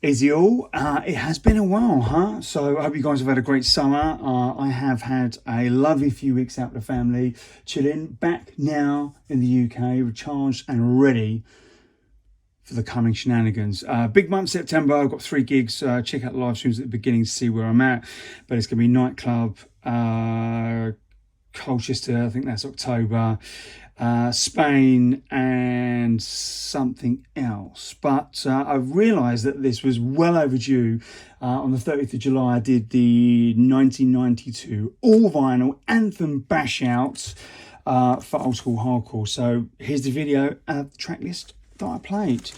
Is he all? It has been a while, huh? So I hope you guys have had a great summer. I have had a lovely few weeks out with the family, chilling. Back now in the UK, recharged and ready for the coming shenanigans. Big month September. I've got 3 gigs. Check out the live streams at the beginning to see where I'm at. But it's going to be nightclub, Colchester. I think that's October. Spain and something else, but I've realised that this was well overdue. On the 30th of July I did the 1992 all vinyl anthem bash out for old school hardcore. So here's the video and the track list that I played.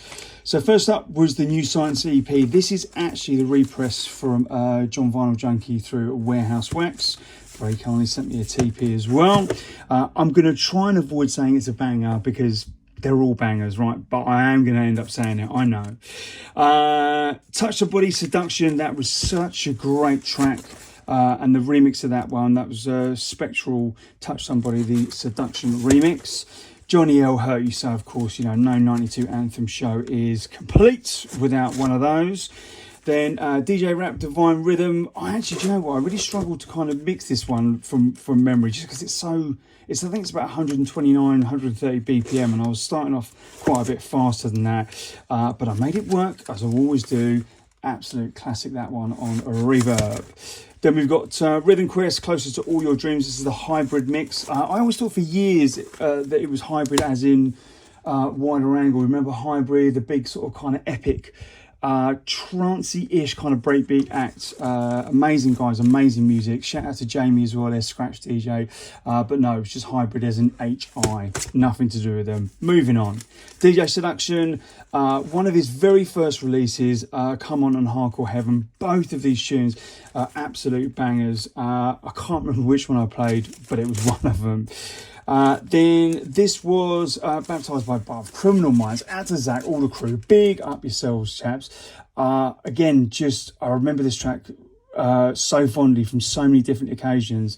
So first up was the New Science EP. This is actually the repress from John Vinyl Junkie through Warehouse Wax. Very kindly sent me a TP as well. I'm going to try and avoid saying it's a banger because they're all bangers, right? But I am going to end up saying it, I know. Touch the Body Seduction, that was such a great track. And the remix of that one, that was Spectral Touch Somebody, the Seduction remix. Johnny L. Hurt You So, of course, you know, no 92 Anthem show is complete without one of those. Then DJ Rap Divine Rhythm. I actually, do you know what? I really struggled to kind of mix this one from memory just because I think it's about 129, 130 BPM, and I was starting off quite a bit faster than that. But I made it work, as I always do. Absolute classic, that one on a reverb. Then we've got Rhythm Quest, Closer to All Your Dreams. This is the hybrid mix. I always thought for years that it was hybrid as in wider angle. Remember Hybrid, the big sort of kind of epic trancey-ish kind of breakbeat act. Amazing guys, amazing music. Shout out to Jamie as well, their scratch DJ. But no, it's just hybrid as in HI. Nothing to do with them. Moving on. DJ Seduction, one of his very first releases, Come On and Hardcore Heaven. Both of these tunes are absolute bangers. I can't remember which one I played, but it was one of them. Then this was Baptized by Above, Criminal Minds, out to Zach, all the crew. Big up yourselves, chaps. Again, just I remember this track so fondly from so many different occasions.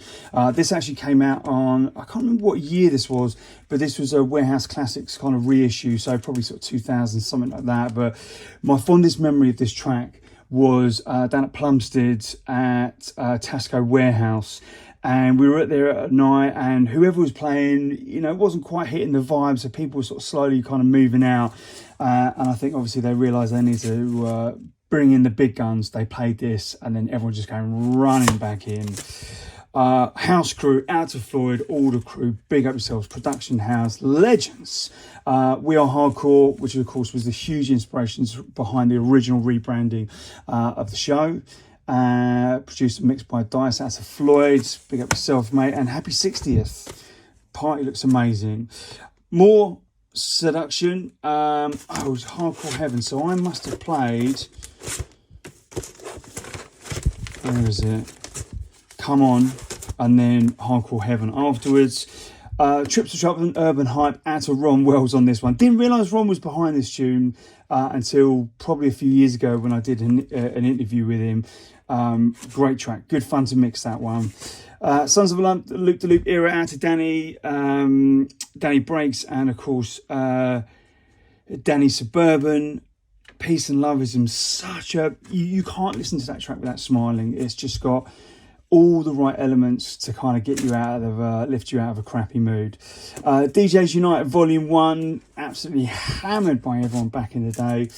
This actually came out on, I can't remember what year this was, but this was a Warehouse Classics kind of reissue, so probably sort of 2000, something like that. But my fondest memory of this track was down at Plumstead at Tasco Warehouse. And we were there at night, and whoever was playing, you know, it wasn't quite hitting the vibe, so people were sort of slowly kind of moving out. And I think obviously they realised they need to bring in the big guns. They played this, and then everyone just came running back in. House Crew, Out to Floyd, all the crew, big up yourselves, Production House, legends. We Are Hardcore, which of course was the huge inspirations behind the original rebranding of the show. Produced and mixed by Dice, out to Floyd, big up yourself, mate, and happy 60th. Party looks amazing. More Seduction. It was Hardcore Heaven, so I must have played, where is it? Come On, and then Hardcore Heaven afterwards. Trips to Trouble and Urban Hype, out to Ron Wells on this one. Didn't realise Ron was behind this tune until probably a few years ago when I did an interview with him. Great track, good fun to mix that one. Sons of a Lump, Loop the Loop era, out to Danny, Danny Breaks, and of course Danny Suburban. Peace and Love is such a, you can't listen to that track without smiling. It's just got all the right elements to kind of get you out of, lift you out of a crappy mood. DJs Unite Volume 1, absolutely hammered by everyone back in the day.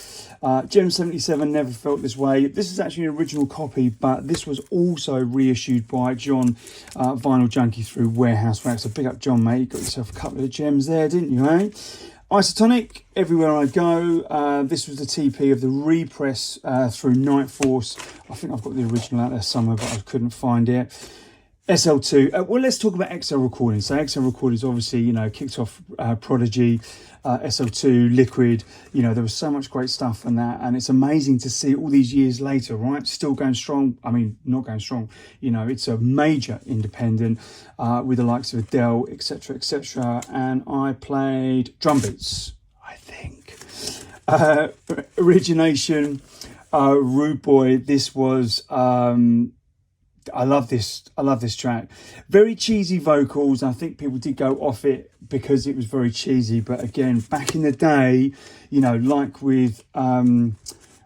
Gem 77, Never Felt This Way. This is actually an original copy, but this was also reissued by John Vinyl Junkie through Warehouse Wax. So big up John, mate. You got yourself a couple of gems there, didn't you, eh? Isotonic, Everywhere I Go. This was the TP of the repress through Night Force. I think I've got the original out there somewhere, but I couldn't find it. SL2. Well, let's talk about XL Recordings. So XL Recordings obviously, you know, kicked off Prodigy, SL2, Liquid. You know, there was so much great stuff in that, and it's amazing to see all these years later, right? Still going strong. I mean, not going strong. You know, it's a major independent with the likes of Adele, etc., etc. And I played drum beats, I think. Origination, Rude Boy. This was I love this track. Very cheesy vocals. I think people did go off it because it was very cheesy. But again, back in the day, you know, like with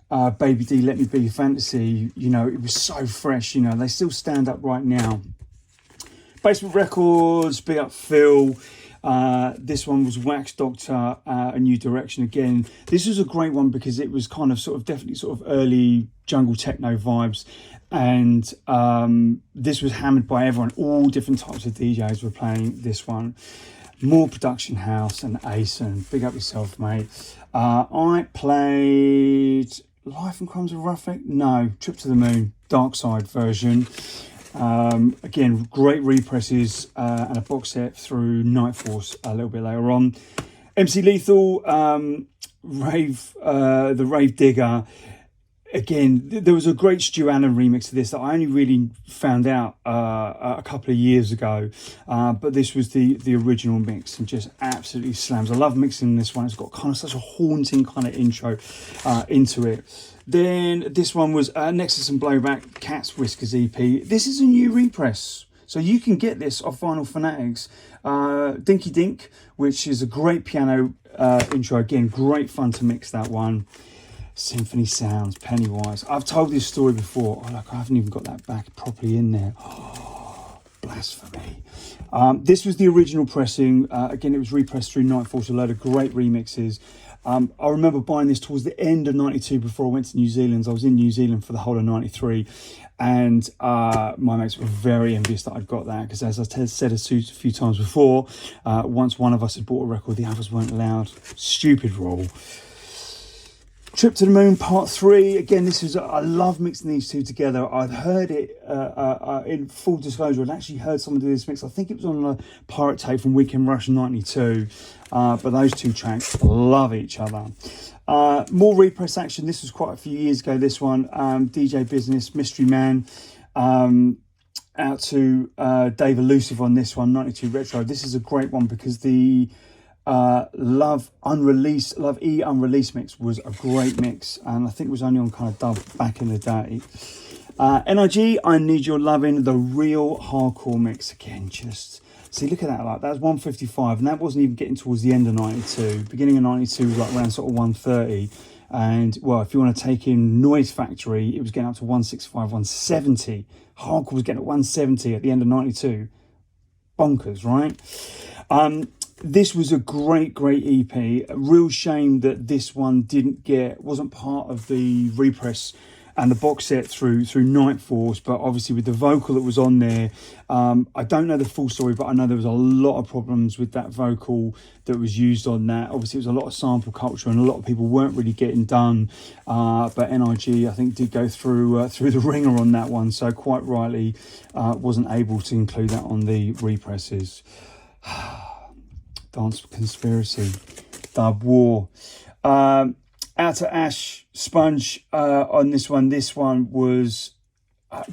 Baby D, Let Me Be Your Fantasy, you know, it was so fresh, you know, they still stand up right now. Basement Records, big up Phil. This one was Wax Doctor, A New Direction again. This was a great one because it was kind of definitely sort of early jungle techno vibes. And this was hammered by everyone. All different types of DJs were playing this one. More Production House and Asen. Big up yourself, mate. I played Life and Crumbs of Ruffic. No, Trip to the Moon, Dark Side version. Again, great represses and a box set through Night Force a little bit later on. MC Lethal, the Rave Digger. Again, there was a great Stu Allen remix of this that I only really found out a couple of years ago, but this was the original mix and just absolutely slams. I love mixing this one. It's got kind of such a haunting kind of intro into it. Then this one was Nexus and Blowback, Cat's Whiskers EP. This is a new repress, so you can get this off Vinyl Fanatics. Dinky Dink, which is a great piano intro. Again, great fun to mix that one. Symphony Sounds, Pennywise. I've told this story before. Oh, look, I haven't even got that back properly in there. Oh, blasphemy. This was the original pressing. Again, it was repressed through Night Force, a load of great remixes. I remember buying this towards the end of 92 before I went to New Zealand. I was in New Zealand for the whole of 93. And my mates were very envious that I'd got that because, as I said a few times before, once one of us had bought a record, the others weren't allowed. Stupid rule. Trip to the Moon Part 3. Again, this is, I love mixing these two together. I'd heard it, in full disclosure, I'd actually heard someone do this mix. I think it was on a pirate tape from Weekend Rush 92. But those two tracks love each other. More repress action. This was quite a few years ago, this one. DJ Business, Mystery Man. Out to Dave Elusive on this one, 92 Retro. This is a great one because the Love E unreleased mix was a great mix, and I think it was only on kind of dub back in the day. NIG, I Need Your Loving, the real hardcore mix. Again, just see, look at that, like that was 155, and that wasn't even getting towards the end of 92. Beginning of 92 was like around sort of 130, and well, if you want to take in Noise Factory, it was getting up to 165, 170. Hardcore was getting at 170 at the end of 92. Bonkers, right? This was a great EP. A real shame that this one wasn't part of the repress and the box set through Night Force, but obviously with the vocal that was on there, I don't know the full story, but I know there was a lot of problems with that vocal that was used on that. Obviously, it was a lot of sample culture, and a lot of people weren't really getting done. But NIG, I think, did go through the ringer on that one, so quite rightly wasn't able to include that on the represses. Dance Conspiracy, Dub War. Out to Ash, Sponge on this one. This one was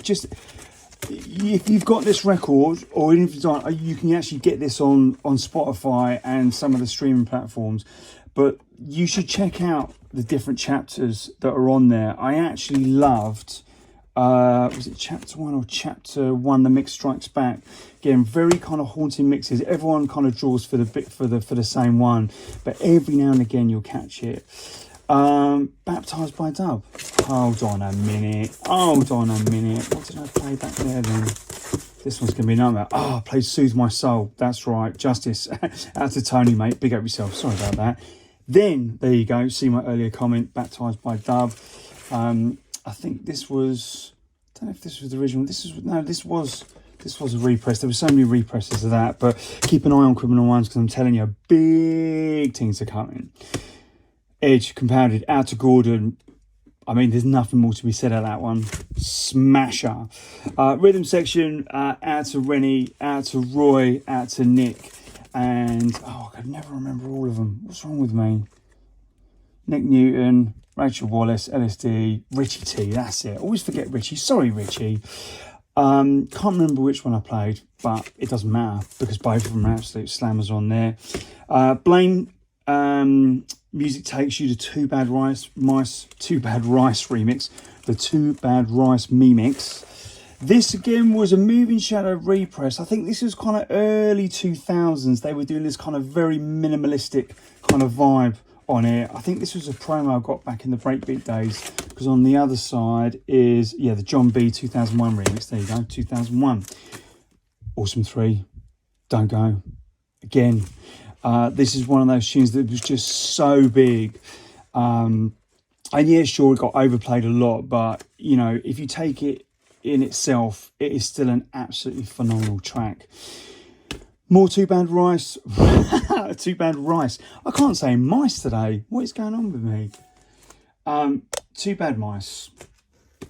just, if you've got this record, or even if you don't, you can actually get this on Spotify and some of the streaming platforms. But you should check out the different chapters that are on there. I actually loved, was it chapter 1 or chapter 1, The Mix Strikes Back. Again, very kind of haunting mixes. Everyone kind of draws for the same one, but every now and again you'll catch it. Baptized by Dub. Hold on a minute. What did I play back there then? This one's gonna be a nightmare. I played Soothe My Soul. That's right. Justice. Out to Tony, mate. Big up yourself. Sorry about that. Then there you go. See my earlier comment. Baptized by Dub. I think this was, I don't know if this was the original. This was a repress. There were so many represses of that, but keep an eye on Criminal Minds because I'm telling you, big things are coming. Edge, Compounded, Out to Gordon. I mean, there's nothing more to be said at that one. Smasher. Rhythm Section, out to Rennie, out to Roy, out to Nick, and I could never remember all of them. What's wrong with me? Nick Newton, Rachel Wallace, LSD, Richie T, that's it. Always forget Richie. Sorry, Richie. Can't remember which one I played, but it doesn't matter because both of them are absolute slammers on there. Blame, Music Takes You to Too Bad Rice remix. The Too Bad Rice mix. This again was a Moving Shadow repress. I think this was kind of early 2000s. They were doing this kind of very minimalistic kind of vibe on it. I think this was a promo I got back in the breakbeat days because on the other side is, yeah, the John B 2001 remix. There you go, 2001. Awesome 3, Don't Go. Again, this is one of those tunes that was just so big. And yeah, sure, it got overplayed a lot, but, you know, if you take it in itself, it is still an absolutely phenomenal track. More Two Bad Rice. Two Bad Rice. I can't say mice today. What is going on with me? Two Bad Mice.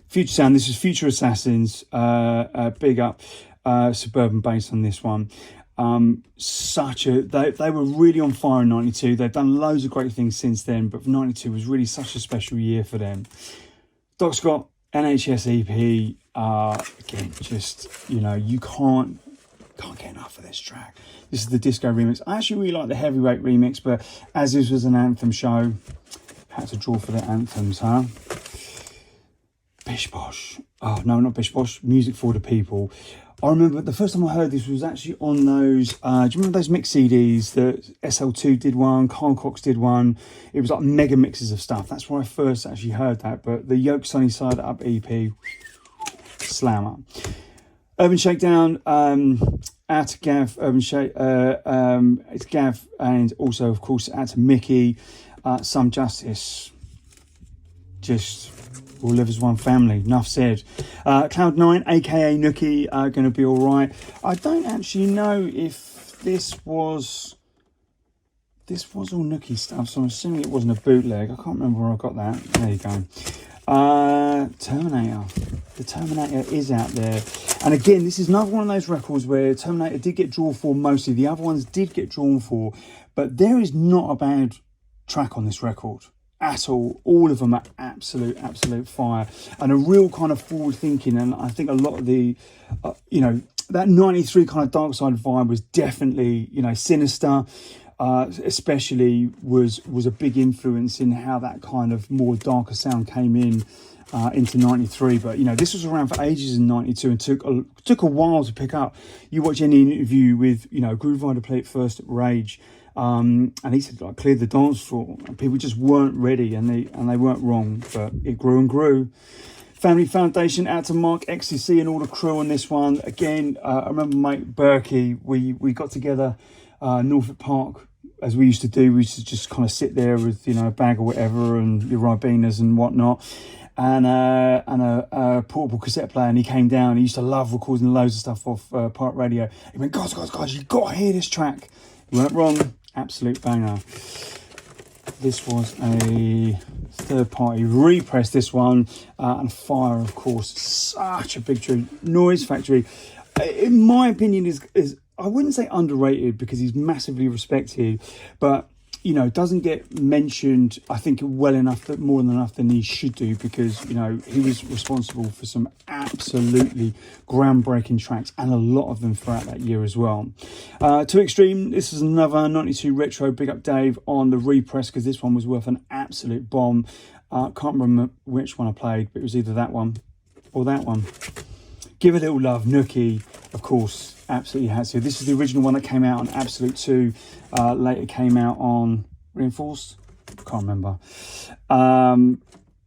Future Sound. This is Future Assassins. Big up Suburban Bass on this one. They were really on fire in 92. They've done loads of great things since then, but 92 was really such a special year for them. Doc Scott, NHS EP. Again, just, you know, you can't get enough of this track. This is the disco remix. I actually really like the heavyweight remix, but as this was an anthem show, had to draw for the anthems, huh? Bish Bosh. Oh, no, not Bish Bosh. Music for the People. I remember the first time I heard this was actually on those, do you remember those mix CDs that SL2 did one, Carl Cox did one? It was like mega mixes of stuff. That's where I first actually heard that. But the Yoke Sunny Side Up EP, slammer. Urban Shakedown, out to Gav, Urban Shake, it's Gav, and also, of course, out to Mickey, Some Justice. Just we'll live as one family. Enough said. Cloud9, aka Nookie, going to be all right. I don't actually know if this was all Nookie stuff, so I'm assuming it wasn't a bootleg. I can't remember where I got that. There you go. Terminator. The Terminator is out there, and again, this is another one of those records where Terminator did get drawn for mostly. The other ones did get drawn for, but there is not a bad track on this record at all of them are absolute fire, and a real kind of forward thinking. And I think a lot of the you know, that 93 kind of dark side vibe was definitely, you know, Sinister especially was a big influence in how that kind of more darker sound came in into 93. But, you know, this was around for ages in 92 and took a while to pick up. You watch any interview with, you know, Groove Rider played it first at Rage, and he said, like, cleared the dance floor, and people just weren't ready, and they weren't wrong, but it grew and grew. Family Foundation, out to Mark, XCC and all the crew on this one. Again, I remember mate Berkey, we got together Norfolk Park, as we used to do. We used to just kind of sit there with, you know, a bag or whatever and your Ribenas and whatnot, and a portable cassette player, and he came down. He used to love recording loads of stuff off Park Radio. He went, guys, you got to hear this track. You weren't wrong, absolute banger. This was a third party repress, this one, and Fire, of course, such a big tune. Noise Factory, in my opinion, is I wouldn't say underrated, because he's massively respected, but, you know, doesn't get mentioned, I think, well enough, that more than enough than he should do, because, you know, he was responsible for some absolutely groundbreaking tracks, and a lot of them throughout that year as well. To Extreme, this is another 92 retro. Big up Dave on the repress, because this one was worth an absolute bomb. Can't remember which one I played, but it was either that one or that one. Give a Little Love, Nookie, of course, absolutely had to. This is the original one that came out on Absolute 2. Later came out on Reinforced. Can't remember.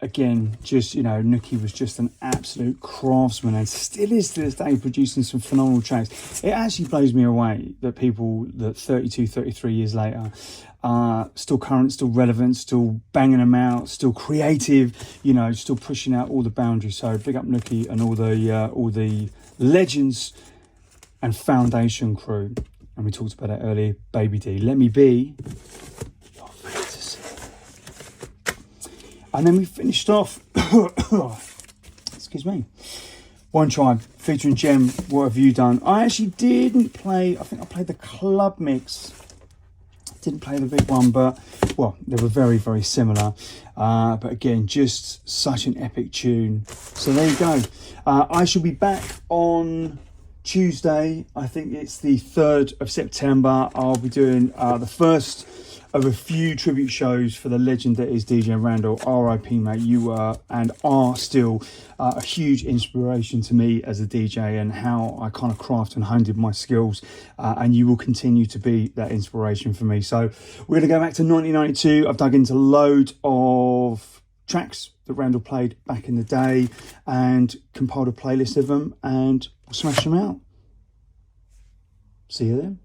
Again, just, you know, Nookie was just an absolute craftsman, and still is to this day producing some phenomenal tracks. It actually blows me away that people that 32, 33 years later still current, still relevant, still banging them out, still creative, you know, still pushing out all the boundaries. So big up Nookie and all the legends and Foundation crew. And we talked about that earlier. Baby D, Let Me Be Your Fantasy. And then we finished off, excuse me, One Tribe featuring Gem, What Have You Done? I actually didn't play, I think I played the club mix. Didn't play the big one, but, well, they were very, very similar. But again, just such an epic tune. So there you go. I shall be back on Tuesday. I think it's the 3rd of September. I'll be doing the first of a few tribute shows for the legend that is DJ Randall. R.I.P. mate, you were and are still a huge inspiration to me as a DJ, and how I kind of craft and honed my skills, and you will continue to be that inspiration for me. So we're going to go back to 1992. I've dug into loads of tracks that Randall played back in the day and compiled a playlist of them, and we'll smash them out. See you then.